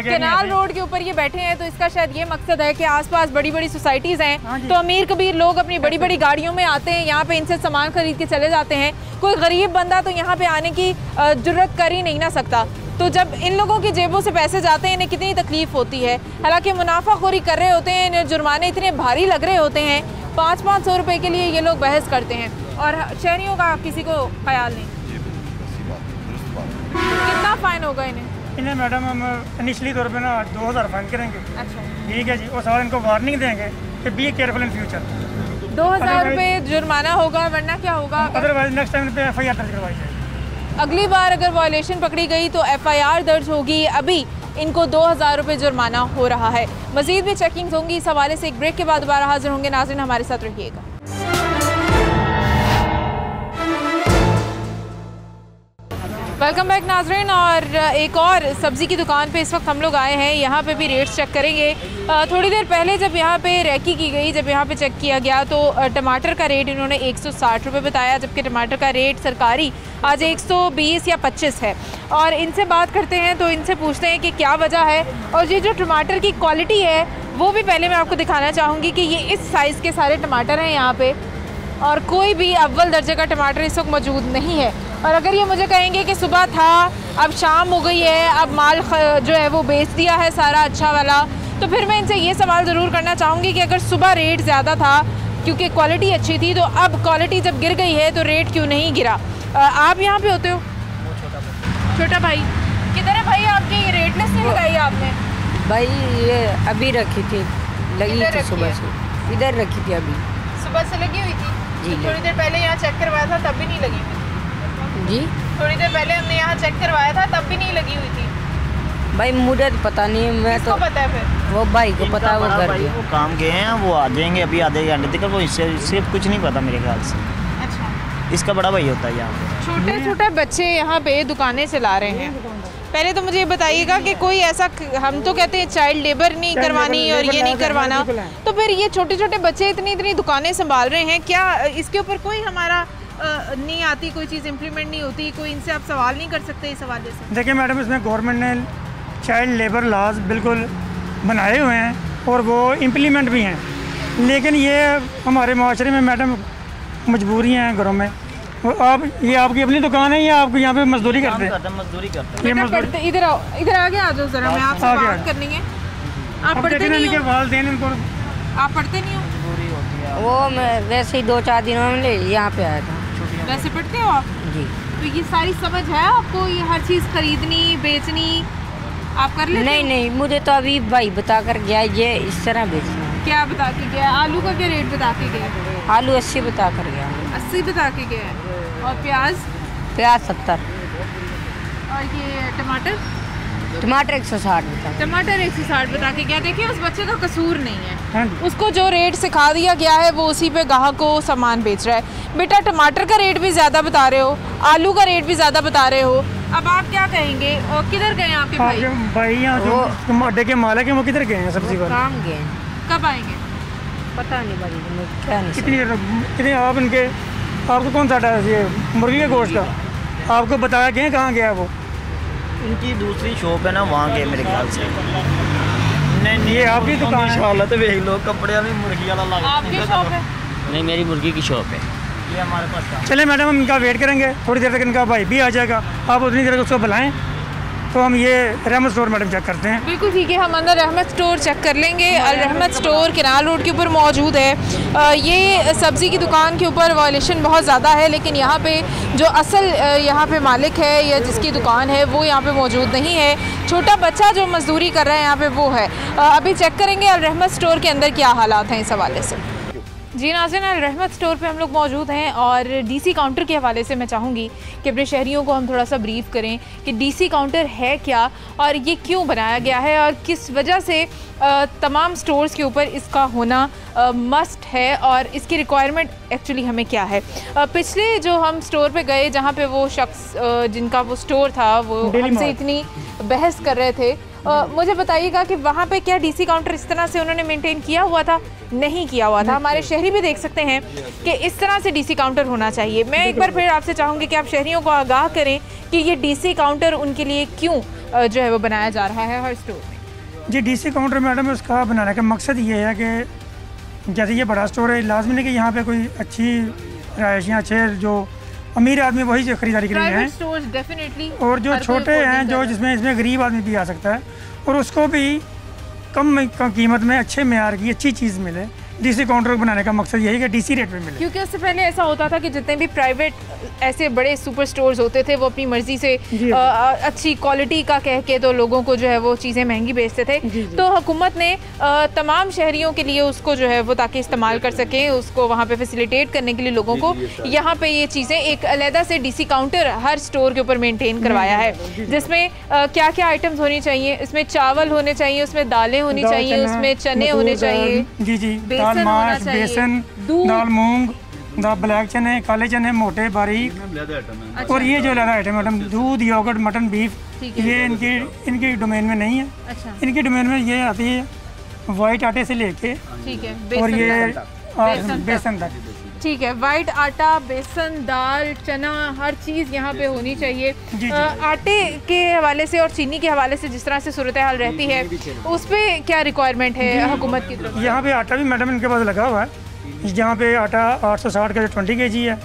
कैनाल रोड के ऊपर ये बैठे हैं तो इसका शायद ये मकसद है कि आसपास बड़ी बड़ी सोसाइटीज़ हैं, तो अमीर कबीर लोग अपनी बड़ी बड़ी गाड़ियों में आते हैं, यहाँ पे इनसे सामान खरीद के चले जाते हैं। कोई गरीब बंदा तो यहाँ पे आने की जुर्रत कर ही नहीं ना सकता। तो जब इन लोगों की जेबों से पैसे जाते हैं इन्हें कितनी तकलीफ़ होती है। हालांकि मुनाफाखोरी कर रहे होते हैं, इन्हें जुर्माने इतने भारी लग रहे होते हैं, 500-500 रुपये के लिए ये लोग बहस करते हैं और शहरियों का किसी को ख्याल नहीं। कितना फ़ाइन होगा इन्हें मैडम? हम इनिशली तौर पे ना 2000 फाइन करेंगे। अच्छा, ठीक है जी। और साथ इनको वार्निंग देंगे कि बी केयरफुल इन फ्यूचर। 2000 रुपये जुर्माना होगा, वरना क्या होगा? अदरवाइज नेक्स्ट टाइम पे FIR दर्ज करवाई जाएगी। अगली बार अगर वायलेशन पकड़ी गई तो FIR दर्ज होगी। अभी इनको 2000 रुपये जुर्माना हो रहा है। मज़ीद भी चेकिंग होंगी। इस हवाले से एक ब्रेक के बाद दोबारा हाजिर होंगे। नाज़रीन हमारे साथ रहिएगा। वेलकम बैक नाज़रीन। और एक और सब्ज़ी की दुकान पे इस वक्त हम लोग आए हैं। यहाँ पे भी रेट्स चेक करेंगे। थोड़ी देर पहले जब यहाँ पे रैकी की गई, जब यहाँ पे चेक किया गया तो टमाटर का रेट इन्होंने 160 रुपये बताया, जबकि टमाटर का रेट सरकारी आज 120 या 25 है। और इनसे बात करते हैं तो इनसे पूछते हैं कि क्या वजह है। और ये जो टमाटर की क्वालिटी है वो भी पहले मैं आपको दिखाना चाहूँगी कि ये इस साइज़ के सारे टमाटर हैं यहाँ पर, और कोई भी अव्वल दर्जे का टमाटर इस वक्त मौजूद नहीं है। और अगर ये मुझे कहेंगे कि सुबह था, अब शाम हो गई है, अब माल जो है वो बेच दिया है सारा अच्छा वाला, तो फिर मैं इनसे ये सवाल ज़रूर करना चाहूँगी कि अगर सुबह रेट ज़्यादा था क्योंकि क्वालिटी अच्छी थी, तो अब क्वालिटी जब गिर गई है तो रेट क्यों नहीं गिरा? आप यहाँ पे होते हो? छोटा भाई किधर है भाई? आपकी रेट लिस्ट नहीं लगाई आपने? भाई ये अभी रखी थी, लगी थी सुबह से, इधर रखी थी अभी सुबह से लगी हुई थी। जी। थोड़ी देर पहले यहाँ चेक करवाया था तब भी नहीं लगी हुई थी जी। थोड़ी देर पहले हमने यहाँ चेक करवाया था तब भी नहीं लगी हुई थी। भाई मुझे तो पता नहीं, मैं तो पता है फिर वो भाई को पता है, वो कर दिया। वो काम गए हैं, वो आ जाएंगे अभी आधे घंटे तक। वो इससे कुछ नहीं पता मेरे ख्याल से। अच्छा, इसका बड़ा भाई होता है यहाँ पे। छोटे छोटे बच्चे यहाँ पे दुकानें चला रहे हैं। पहले तो मुझे ये बताइएगा कि कोई ऐसा, हम तो कहते हैं चाइल्ड लेबर नहीं करवानी और ये नहीं करवाना, तो फिर ये छोटे छोटे बच्चे इतनी इतनी दुकानें संभाल रहे हैं, क्या इसके ऊपर कोई हमारा नहीं आती, कोई चीज़ इम्प्लीमेंट नहीं होती? कोई इनसे आप सवाल नहीं कर सकते इस हवाले से? देखिए मैडम, इसमें गवर्नमेंट ने चाइल्ड लेबर लॉज बिल्कुल बनाए हुए हैं और वो इम्प्लीमेंट भी हैं, लेकिन ये हमारे माशरे में मैडम मजबूरी हैं घरों में। और आप, ये आपकी अपनी दुकान है या आप यहाँ पे मजदूरी करते हैं? मजदूरी करते हैं। इधर आओ, इधर आगे आ जाओ ज़रा, मैं आपसे बात करनी है। आप पढ़ते नहीं हो? आप पढ़ते नहीं हो? वो मैं वैसे ही 2-4 दिनों में यहाँ पे आया था। वैसे पढ़ते हो आप? जी। तो ये सारी समझ है आपको, ये हर चीज़ खरीदनी बेचनी आप कर लेते? नहीं, मुझे तो अभी भाई बता कर गया ये इस तरह बेचना है। क्या बता के गया? आलू का क्या रेट बता के गया? आलू 80 बता कर गया। 80 बता के गया है। और प्याज? 70। और ये टमाटर? टमाटर 160 बता। टमाटर 160 बता के गया। देखिए उस बच्चे का कसूर नहीं है, उसको जो रेट सिखा दिया गया है वो उसी पे ग्राहक को सामान बेच रहा है। बेटा टमाटर का रेट भी ज़्यादा बता रहे हो, आलू का रेट भी ज़्यादा बता रहे हो, अब आप क्या कहेंगे? और किधर गए आपके भाई? भाई यहाँ जो अड्डे के मालिक हैं वो किधर गए हैं? सब्जी वाले काम गए। कब आएंगे? पता नहीं भाई, मैं क्या नहीं। कितनी आप इनके, आपको कौन सा ये मुर्गी के गोश्त का आपको बताया गया कहाँ गया वो? इनकी दूसरी शॉप है ना, वहाँ गए मेरे ख्याल से। नहीं, ये आपकी दुकान है? हालत देख लो, कपड़े वाली मुर्गी वाला आपकी शॉप है? नहीं, मेरी मुर्गी की शॉप है। ये हमारे पास। चले मैडम, हम इनका वेट करेंगे, थोड़ी देर तक इनका भाई भी आ जाएगा, आप उतनी देर उसको बुलाएं तो हम ये रहमत स्टोर मैडम चेक करते हैं। बिल्कुल ठीक है, हम अंदर रहमत स्टोर चेक कर लेंगे। अल रहमत स्टोर किनाल रोड के ऊपर मौजूद है। ये सब्ज़ी की दुकान के ऊपर वायलेशन बहुत ज़्यादा है, लेकिन यहाँ पे जो असल यहाँ पे मालिक है या जिसकी दुकान है वो यहाँ पे मौजूद नहीं है। छोटा बच्चा जो मजदूरी कर रहा है यहाँ पे वो है। अभी चेक करेंगे अल रहमत स्टोर के अंदर क्या हालात हैं इस हवाले से। जी नाज़रीन, अल रहमत स्टोर पे हम लोग मौजूद हैं और डीसी काउंटर के हवाले से मैं चाहूँगी कि अपने शहरियों को हम थोड़ा सा ब्रीफ करें कि डीसी काउंटर है क्या और ये क्यों बनाया गया है और किस वजह से तमाम स्टोर्स के ऊपर इसका होना मस्ट है और इसकी रिक्वायरमेंट एक्चुअली हमें क्या है। पिछले जो हम स्टोर पे गए जहाँ पे वो शख्स जिनका वो स्टोर था वो हमसे इतनी बहस कर रहे थे, मुझे बताइएगा कि वहाँ पे क्या डीसी काउंटर इस तरह से उन्होंने मेंटेन किया हुआ था? नहीं किया हुआ था। हमारे शहरी भी देख सकते हैं कि इस तरह से डीसी काउंटर होना चाहिए। मैं एक बार फिर आपसे चाहूँगी कि आप शहरियों को आगाह करें कि ये डीसी काउंटर उनके लिए क्यों जो है वो बनाया जा रहा है हर स्टोर में। जी, डीसी काउंटर मैडम उसका बनाने का मकसद ये है कि जैसे ये बड़ा स्टोर है, लाजमी नहीं कि यहाँ पे कोई अच्छी रहायशियाँ अच्छे जो अमीर आदमी वही खरीदारी के लिए हैं, और जो छोटे हैं जो जिसमें इसमें गरीब आदमी भी आ सकता है और उसको भी कम कीमत में अच्छे मेयार की अच्छी चीज़ मिले, डीसी काउंटर बनाने का मकसद यही कि डीसी रेट पे मिले। क्योंकि उससे पहले ऐसा होता था कि जितने भी प्राइवेट ऐसे बड़े सुपर स्टोर्स होते थे वो अपनी मर्जी से अच्छी क्वालिटी का कह के तो लोगों को जो है वो चीज़ें महंगी बेचते थे। तो हुकूमत ने तमाम शहरियों के लिए उसको जो है वो ताकि इस्तेमाल कर सकें, उसको वहाँ पे फैसिलिटेट करने के लिए लोगों को यहाँ पे ये चीज़ें एक अलहदा से डीसी काउंटर हर स्टोर के ऊपर मेंटेन करवाया है, जिसमें क्या क्या आइटम्स होनी चाहिए। इसमें चावल होने चाहिए, उसमें दालें होनी चाहिए, उसमें चने होने चाहिए, दाल माश, बेसन, दाल मूंग, दाल ब्लैक चने, काले चने, मोटे बारीक। और ये जो ज़्यादा आइटम मैडम दूध, योगर्ट, मटन, बीफ, ये इनकी डोमेन में नहीं है। इनकी डोमेन में ये आती है वाइट आटे से लेके और ये बेसन तक। ठीक है, वाइट आटा, बेसन, दाल, चना, हर चीज़ यहाँ पे होनी चाहिए। आटे के हवाले से और चीनी के हवाले से जिस तरह से सूरत हाल रहती है उस पर क्या रिक्वायरमेंट है हुकूमत की तरफ? यहाँ पे आटा भी मैडम इनके पास लगा हुआ है, जहाँ पे आटा 860 का 20 kg है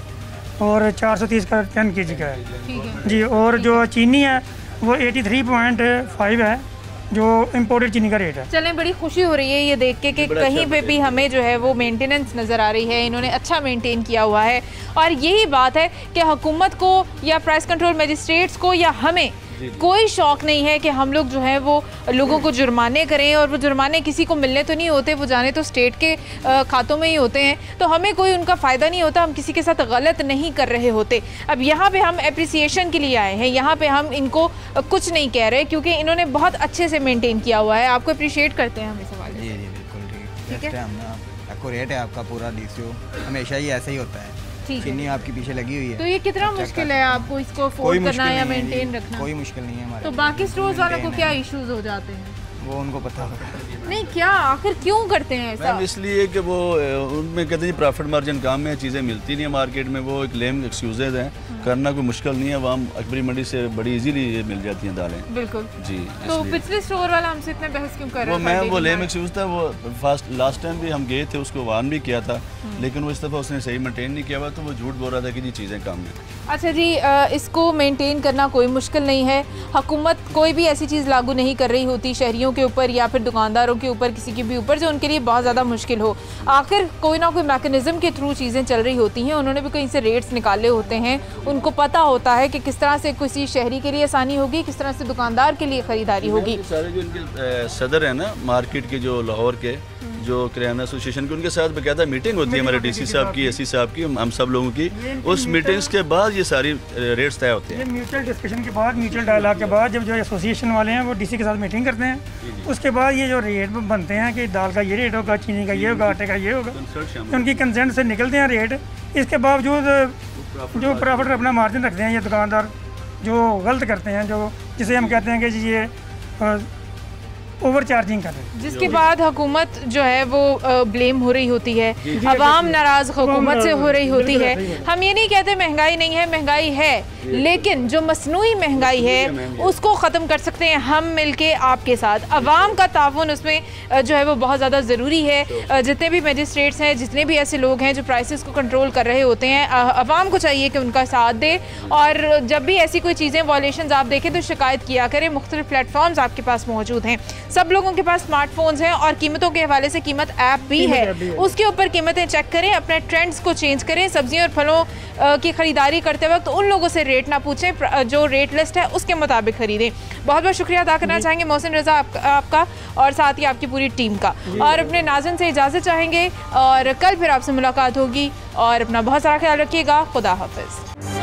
और 430 का 10 kg का है जी। और जो चीनी है वो 83.5 है जो इम्पोर्टेड चीनी का रेट है। चलें, बड़ी खुशी हो रही है ये देख के कि कहीं पे भी हमें जो है वो मेंटेनेंस नज़र आ रही है, इन्होंने अच्छा मेंटेन किया हुआ है। और यही बात है कि हुकूमत को या प्राइस कंट्रोल मजिस्ट्रेट्स को या हमें कोई शौक़ नहीं है कि हम लोग जो है वो लोगों को जुर्माने करें, और वो जुर्माने किसी को मिलने तो नहीं होते, वो जाने तो स्टेट के खातों में ही होते हैं, तो हमें कोई उनका फ़ायदा नहीं होता, हम किसी के साथ गलत नहीं कर रहे होते। अब यहाँ पे हम अप्रिसिएशन के लिए आए हैं, यहाँ पे हम इनको कुछ नहीं कह रहे क्योंकि इन्होंने बहुत अच्छे से मेंटेन किया हुआ है। आपको अप्रिशिएट करते हैं हम इस हवाले से। जी बिल्कुल ठीक है, एक्यूरेट है आपका पूरा डीसीओ, हमेशा ही ऐसा ही होता है। चीनी आपके पीछे लगी हुई है। तो ये कितना मुश्किल है आपको इसको फोल्ड करना या मेंटेन रखना? कोई मुश्किल नहीं है हमारे। तो बाकी स्टोर्स वालों को क्या इश्यूज हो जाते हैं? वो उनको पता होगा। नहीं, क्या आखिर क्यों करते हैं ऐसा? इसलिए कि वो उनमें कहते हैं प्रॉफिट मार्जिन काम में चीज़ें मिलती नहीं है मार्केट में, वो एक लेम एक्सक्यूजेज हैं, करना कोई मुश्किल नहीं है। वहाँ अकबरी मंडी से बड़ी इजीली मिल जाती हैं दालें। बिल्कुल जी। तो पिछले स्टोर वाला हमसे इतने बहस क्यों कर रहा था? वो लेम एक्सक्यूज था, वो लास्ट टाइम भी हम गए थे, उसको वार्न भी किया था, लेकिन वो इस दफ़ा उसने सही मेंटेन नहीं किया हुआ, तो वो झूठ बोल रहा था कि जी चीज़ें कम हैं। अच्छा जी, इसको मेंटेन करना कोई मुश्किल नहीं है। हुकूमत कोई भी ऐसी चीज़ लागू नहीं कर रही होती शहरियों के ऊपर या फिर दुकानदारों के ऊपर, किसी के भी ऊपर, जो उनके लिए बहुत ज़्यादा मुश्किल हो। आखिर कोई ना कोई मैकेनिज़्म के थ्रू चीज़ें चल रही होती हैं, उन्होंने भी कहीं से रेट्स निकाले होते हैं, उनको पता होता है कि किस तरह से किसी शहरी के लिए आसानी होगी, किस तरह से दुकानदार के लिए ख़रीदारी होगी। सारे जो इनके सदर हैं ना मार्केट के, जो लाहौर के जो किराना एसोसिएशन की, उनके साथ बाकायदा मीटिंग होती है हमारे डीसी साहब की, एससी साहब की, हम सब लोगों की। उस मीटिंग्स के बाद ये सारी रेट्स तय होते हैं। म्यूचुअल डिस्कशन के बाद, म्यूचुअल डायलॉग के बाद, जब जो एसोसिएशन वाले हैं वो डीसी के साथ मीटिंग करते हैं, उसके बाद ये जो रेट बनते हैं कि दाल का ये रेट होगा, चीनी का ये होगा, आटे का ये होगा, उनकी कंसेंट से निकलते हैं रेट। इसके बावजूद जो प्रॉफिट अपना मार्जिन रखते हैं ये दुकानदार जो गलत करते हैं, जो जिसे हम कहते हैं कि जी ये ओवर चार्जिंग कर रहे हैं, जिसके बाद हुकूमत जो है वो ब्लेम हो रही होती है, अवाम नाराज़ हुकूमत से हो रही होती है। हम ये नहीं कहते महंगाई नहीं है, महंगाई है, लेकिन जो मसनूई महंगाई है उसको ख़त्म कर सकते हैं हम मिलके आपके साथ। अवाम का ताउन उसमें जो है वो बहुत ज़्यादा ज़रूरी है। जितने भी मजिस्ट्रेट्स हैं, जितने भी ऐसे लोग हैं जो प्राइसेस को कंट्रोल कर रहे होते हैं, अवाम को चाहिए कि उनका साथ दे, और जब भी ऐसी कोई चीज़ें वॉलेशंस आप देखें तो शिकायत किया करें। मुख्तलिफ प्लेटफॉर्म्स आपके पास मौजूद हैं, सब लोगों के पास स्मार्टफोन्स हैं, और कीमतों के हवाले से कीमत ऐप भी है, उसके ऊपर कीमतें चेक करें, अपने ट्रेंड्स को चेंज करें। सब्जियों और फलों की ख़रीदारी करते वक्त उन लोगों से रेट ना पूछें, जो रेट लिस्ट है उसके मुताबिक ख़रीदें। बहुत बहुत शुक्रिया अदा करना चाहेंगे मोहसिन रज़ा आपका और साथ ही आपकी पूरी टीम का, और अपने नाज़िन से इजाज़त चाहेंगे, और कल फिर आपसे मुलाकात होगी, और अपना बहुत सारा ख्याल रखिएगा। खुदा हाफ़िज़।